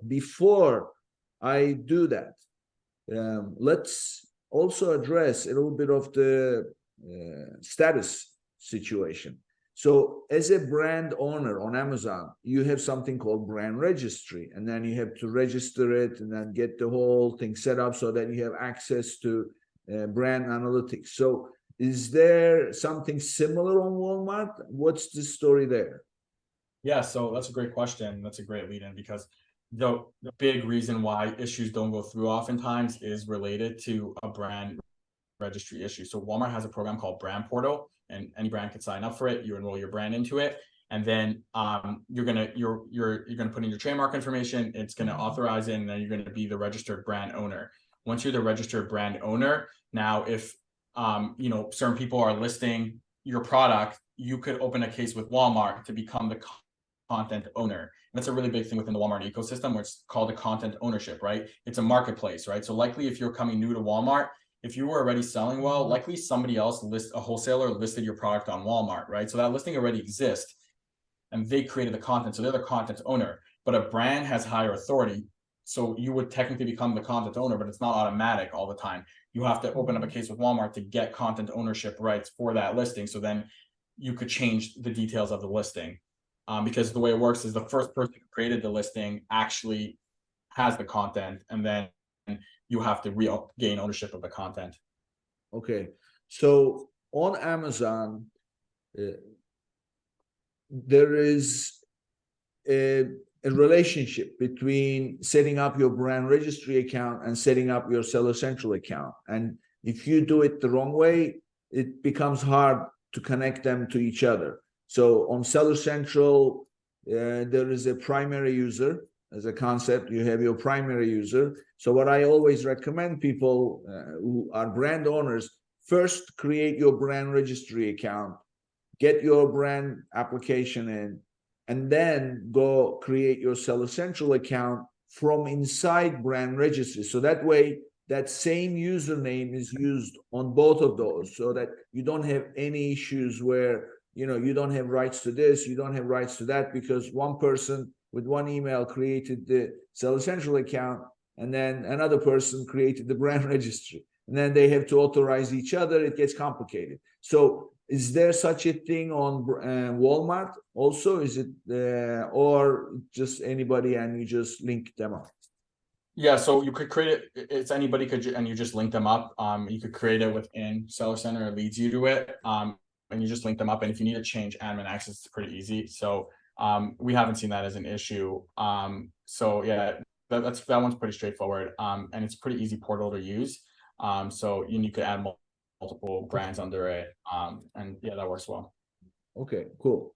Before I do that, let's also address a little bit of the status situation. So as a brand owner on Amazon, you have something called brand registry, and then you have to register it and then get the whole thing set up so that you have access to brand analytics. So is there something similar on Walmart? What's the story there? Yeah, so that's a great question. That's a great lead in because the big reason why issues don't go through oftentimes is related to a brand registry issue. So Walmart has a program called Brand Portal, and any brand can sign up for it. You enroll your brand into it, and then you're gonna put in your trademark information. It's gonna authorize it, and then you're gonna be the registered brand owner. Once you're the registered brand owner, now if certain people are listing your product, you could open a case with Walmart to become the content owner. And that's a really big thing within the Walmart ecosystem, where it's called a content ownership, right? It's a marketplace, right? So likely if you're coming new to Walmart, if you were already selling well, likely somebody else a wholesaler listed your product on Walmart, right? So that listing already exists and they created the content. So they're the content owner, but a brand has higher authority. So you would technically become the content owner, but it's not automatic all the time. You have to open up a case with Walmart to get content ownership rights for that listing. So then you could change the details of the listing. Because the way it works is the first person who created the listing actually has the content, and then you have to regain ownership of the content. Okay, so on Amazon, there is a relationship between setting up your brand registry account and setting up your Seller Central account. And if you do it the wrong way, it becomes hard to connect them to each other. So on Seller Central, there is a primary user as a concept. You have your primary user. So what I always recommend people who are brand owners, first create your brand registry account, get your brand application in, and then go create your Seller Central account from inside brand registry. So that way, that same username is used on both of those, so that you don't have any issues where you don't have rights to this, you don't have rights to that, because one person with one email created the Seller Central account, and then another person created the brand registry, and then they have to authorize each other. It gets complicated. So is there such a thing on Walmart also? Is it or just anybody and you just link them up? Yeah, so you could create it. It's anybody could, and you just link them up. You could create it within Seller Center. It leads you to it. And you just link them up. And if you need to change admin access, it's pretty easy. So we haven't seen that as an issue. So yeah, that one's pretty straightforward. And it's pretty easy portal to use. So you could add multiple brands under it. And yeah, that works well. Okay, cool.